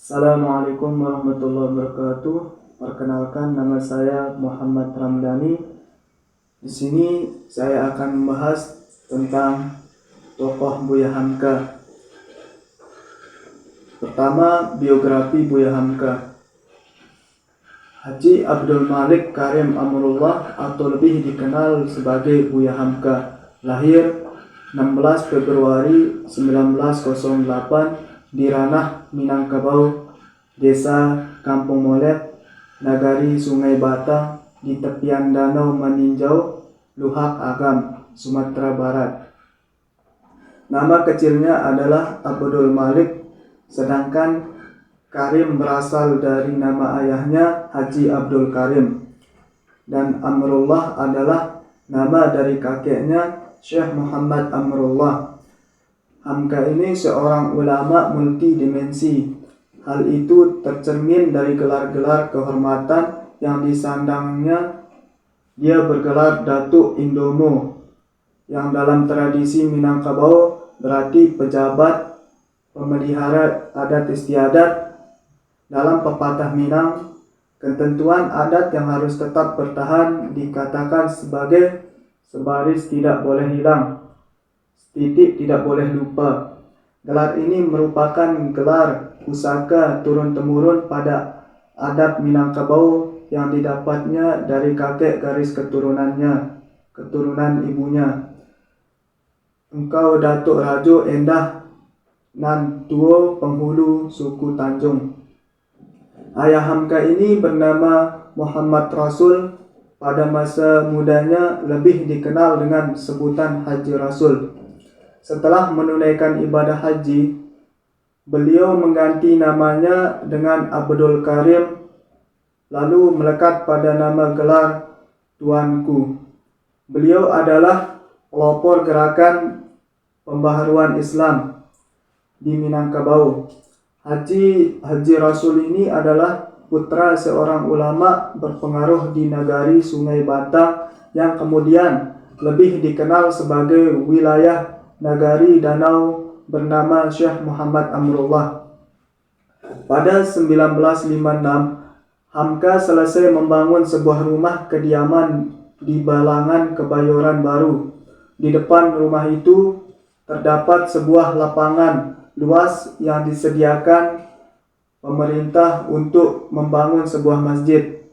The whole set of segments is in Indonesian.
Assalamualaikum warahmatullahi wabarakatuh. Perkenalkan, nama saya Muhammad Ramdhani. Di sini saya akan membahas tentang tokoh Buya Hamka. Pertama, biografi Buya Hamka. Haji Abdul Malik Karim Amrullah atau lebih dikenal sebagai Buya Hamka, lahir 16 Februari 1908 di Ranah, Minangkabau, Desa Kampung Molet, Nagari Sungai Batang, di tepian Danau Meninjau, Luhak Agam, Sumatera Barat. Nama kecilnya adalah Abdul Malik, sedangkan Karim berasal dari nama ayahnya Haji Abdul Karim, dan Amrullah adalah nama dari kakeknya Syekh Muhammad Amrullah. Hamka ini seorang ulama multidimensi. Hal itu tercermin dari gelar-gelar kehormatan yang disandangnya. Dia bergelar Datuk Indomo, yang dalam tradisi Minangkabau berarti pejabat pemelihara adat istiadat. Dalam pepatah Minang, ketentuan adat yang harus tetap bertahan dikatakan sebagai sebaris tidak boleh hilang, titik tidak boleh lupa. Gelar ini merupakan gelar pusaka turun-temurun pada adat Minangkabau yang didapatnya dari kakek garis keturunan ibunya. Engkau Datuk Rajo Endah nan Tuo penghulu suku Tanjung. Ayah Hamka ini bernama Muhammad Rasul. Pada masa mudanya lebih dikenal dengan sebutan Haji Rasul. Setelah menunaikan ibadah haji, beliau mengganti namanya dengan Abdul Karim, lalu melekat pada nama gelar Tuanku. Beliau adalah pelopor gerakan pembaharuan Islam di Minangkabau. Haji Rasul ini adalah putra seorang ulama berpengaruh di Nagari Sungai Batang yang kemudian lebih dikenal sebagai wilayah Nagari Danau bernama Syekh Muhammad Amrullah. Pada 1956, Hamka selesai membangun sebuah rumah kediaman di Balangan Kebayoran Baru. Di depan rumah itu terdapat sebuah lapangan luas yang disediakan pemerintah untuk membangun sebuah masjid.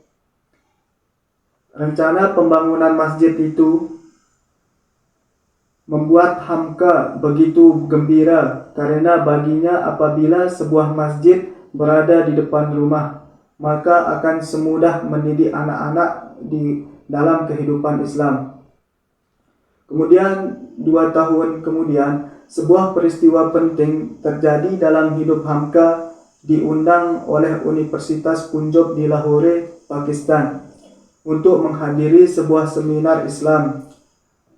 Rencana pembangunan masjid itu membuat Hamka begitu gembira karena baginya apabila sebuah masjid berada di depan rumah, maka akan semudah mendidik anak-anak di dalam kehidupan Islam. Kemudian 2 tahun kemudian, sebuah peristiwa penting terjadi dalam hidup Hamka. Diundang oleh Universitas Punjab di Lahore, Pakistan, untuk menghadiri sebuah seminar Islam.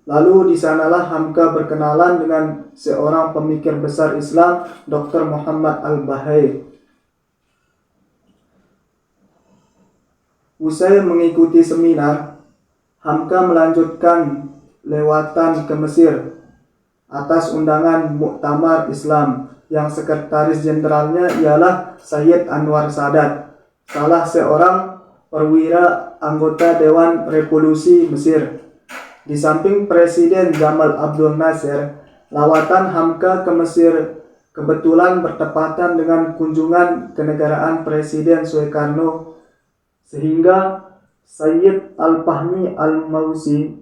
Lalu di sanalah Hamka berkenalan dengan seorang pemikir besar Islam, Dr. Muhammad Al-Bahai. Usai mengikuti seminar, Hamka melanjutkan lewatan ke Mesir atas undangan Muktamar Islam yang sekretaris jenderalnya ialah Sayyid Anwar Sadat, salah seorang perwira anggota Dewan Revolusi Mesir. Di samping Presiden Gamal Abdul Nasser, lawatan Hamka ke Mesir kebetulan bertepatan dengan kunjungan kenegaraan Presiden Soekarno, sehingga Sayyid Al-Fahmi Al-Mausi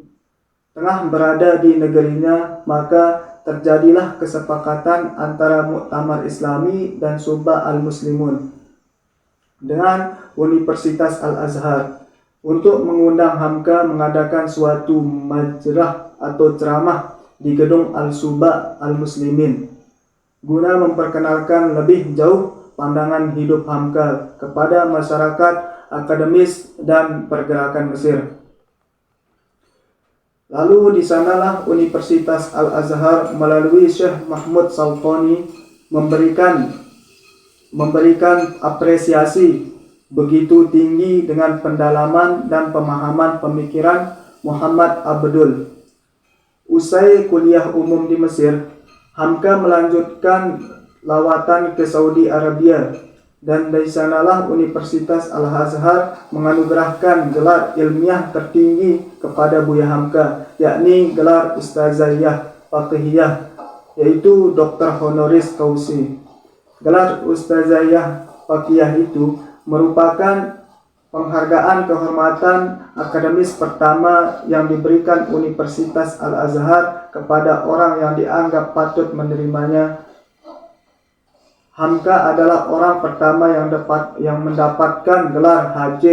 tengah berada di negerinya. Maka terjadilah kesepakatan antara Muktamar Islami dan Subah Al-Muslimun dengan Universitas Al-Azhar untuk mengundang Hamka mengadakan suatu majrah atau ceramah di gedung Al-Subah Al-Muslimin guna memperkenalkan lebih jauh pandangan hidup Hamka kepada masyarakat akademis dan pergerakan Mesir. Lalu di sanalah Universitas Al-Azhar melalui Syekh Mahmud Saltani memberikan apresiasi begitu tinggi dengan pendalaman dan pemahaman pemikiran Muhammad Abdul. Usai kuliah umum di Mesir, Hamka melanjutkan lawatan ke Saudi Arabia dan dari sanalah Universitas Al-Azhar menganugerahkan gelar ilmiah tertinggi kepada Buya Hamka, yakni gelar Ustaziyah Faqihiyah, yaitu Dr. Honoris Causa. Gelar Ustaziyah Faqihiyah itu merupakan penghargaan kehormatan akademis pertama yang diberikan Universitas Al-Azhar kepada orang yang dianggap patut menerimanya. Hamka adalah orang pertama yang mendapatkan gelar Hajj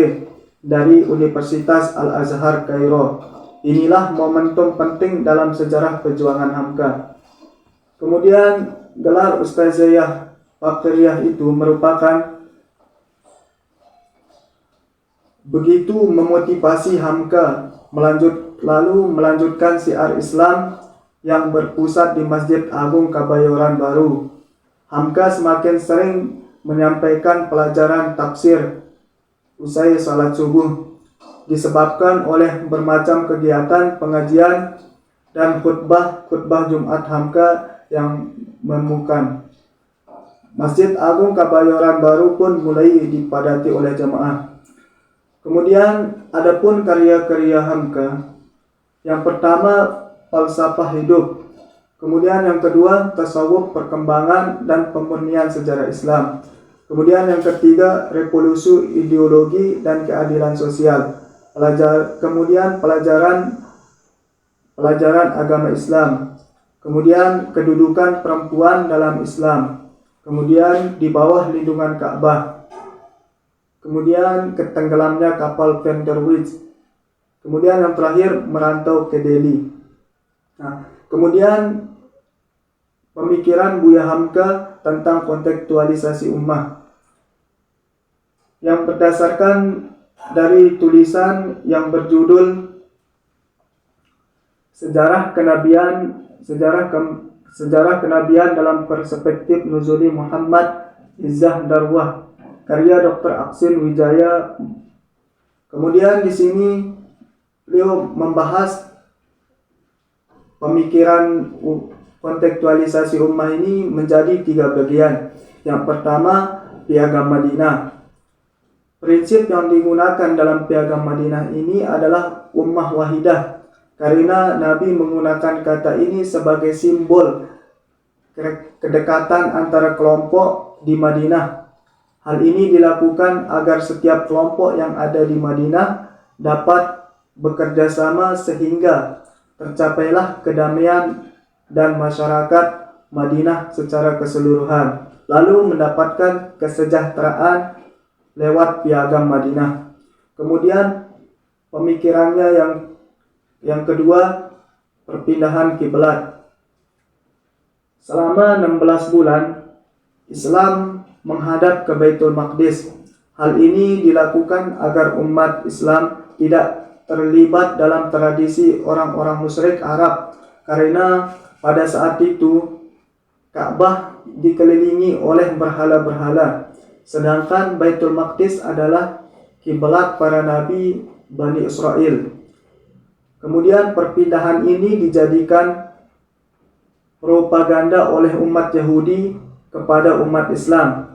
dari Universitas Al-Azhar Kairo. Inilah momentum penting dalam sejarah perjuangan Hamka. Kemudian gelar Ustaziyah Faqihiyah itu merupakan begitu memotivasi Hamka melanjutkan syiar Islam yang berpusat di Masjid Agung Kebayoran Baru. Hamka semakin sering menyampaikan pelajaran tafsir usai salat subuh, disebabkan oleh bermacam kegiatan pengajian dan khutbah Jumat Hamka yang memukan. Masjid Agung Kebayoran Baru pun mulai dipadati oleh jamaah. Kemudian adapun karya-karya Hamka, yang pertama falsafah hidup, kemudian yang kedua tasawuf perkembangan dan pemurnian sejarah Islam, kemudian yang ketiga revolusi ideologi dan keadilan sosial, kemudian pelajaran agama Islam, kemudian kedudukan perempuan dalam Islam, kemudian di bawah lindungan Ka'bah, kemudian ketenggelamnya kapal Van der Wijk, kemudian yang terakhir merantau ke Delhi. Kemudian pemikiran Buya Hamka tentang kontekstualisasi ummah yang berdasarkan dari tulisan yang berjudul Sejarah Kenabian dalam Perspektif Nuzuli Muhammad Izzah Darwah, karya Dr. Aksin Wijaya. Kemudian di sini beliau membahas pemikiran kontekstualisasi ummah ini menjadi 3 bagian. Yang pertama, Piagam Madinah. Prinsip yang digunakan dalam Piagam Madinah ini adalah ummah wahidah, karena Nabi menggunakan kata ini sebagai simbol kedekatan antara kelompok di Madinah. Hal ini dilakukan agar setiap kelompok yang ada di Madinah dapat bekerja sama sehingga tercapailah kedamaian dan masyarakat Madinah secara keseluruhan, lalu mendapatkan kesejahteraan lewat Piagam Madinah. Kemudian pemikirannya yang kedua, perpindahan kiblat. Selama 16 bulan Islam menghadap ke Baitul Maqdis. Hal ini dilakukan agar umat Islam tidak terlibat dalam tradisi orang-orang musyrik Arab, karena pada saat itu Ka'bah dikelilingi oleh berhala-berhala, sedangkan Baitul Maqdis adalah kiblat para nabi Bani Israel. Kemudian perpindahan ini dijadikan propaganda oleh umat Yahudi kepada umat Islam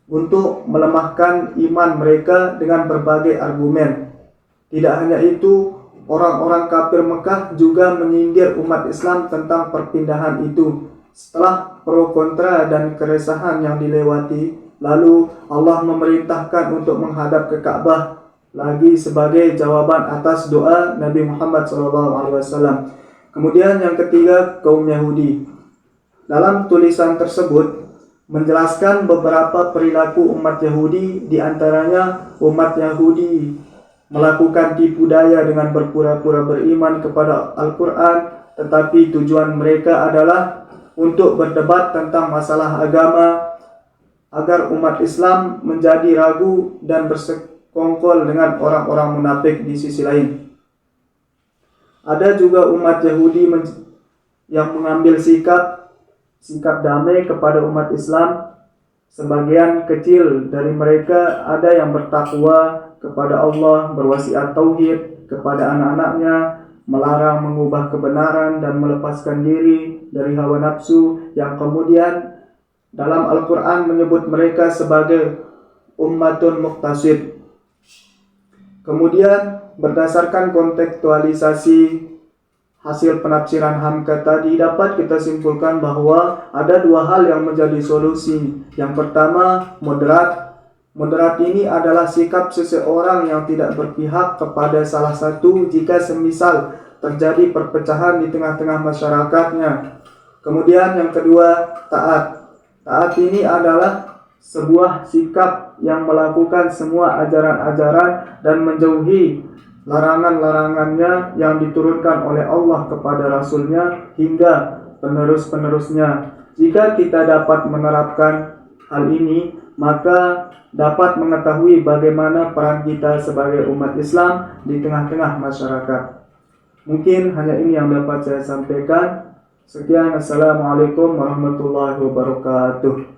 untuk melemahkan iman mereka dengan berbagai argumen. Tidak hanya itu, orang-orang kafir Mekah juga menyindir umat Islam tentang perpindahan itu. Setelah pro kontra dan keresahan yang dilewati, lalu Allah memerintahkan untuk menghadap ke Ka'bah lagi sebagai jawaban atas doa Nabi Muhammad SAW. Kemudian yang ketiga, kaum Yahudi. Dalam tulisan tersebut menjelaskan beberapa perilaku umat Yahudi, di antaranya umat Yahudi melakukan tipu daya dengan berpura-pura beriman kepada Al-Quran, tetapi tujuan mereka adalah untuk berdebat tentang masalah agama agar umat Islam menjadi ragu dan bersekongkol dengan orang-orang munafik di sisi lain. Ada juga umat Yahudi yang mengambil sikap damai kepada umat Islam. Sebagian kecil dari mereka ada yang bertakwa kepada Allah, berwasiat tauhid kepada anak-anaknya, melarang mengubah kebenaran dan melepaskan diri dari hawa nafsu, yang kemudian Dalam Al-Quran menyebut mereka sebagai ummatun muqtasid. Kemudian berdasarkan kontekstualisasi hasil penafsiran Hamka tadi, dapat kita simpulkan bahwa ada dua hal yang menjadi solusi. Yang pertama, moderat. Moderat ini adalah sikap seseorang yang tidak berpihak kepada salah satu jika semisal terjadi perpecahan di tengah-tengah masyarakatnya. Kemudian yang kedua, taat. Taat ini adalah sebuah sikap yang melakukan semua ajaran-ajaran dan menjauhi larangan-larangannya yang diturunkan oleh Allah kepada Rasul-Nya hingga penerus-penerusnya. Jika kita dapat menerapkan hal ini, maka dapat mengetahui bagaimana peran kita sebagai umat Islam di tengah-tengah masyarakat. Mungkin hanya ini yang dapat saya sampaikan. Sekian, Assalamualaikum warahmatullahi wabarakatuh.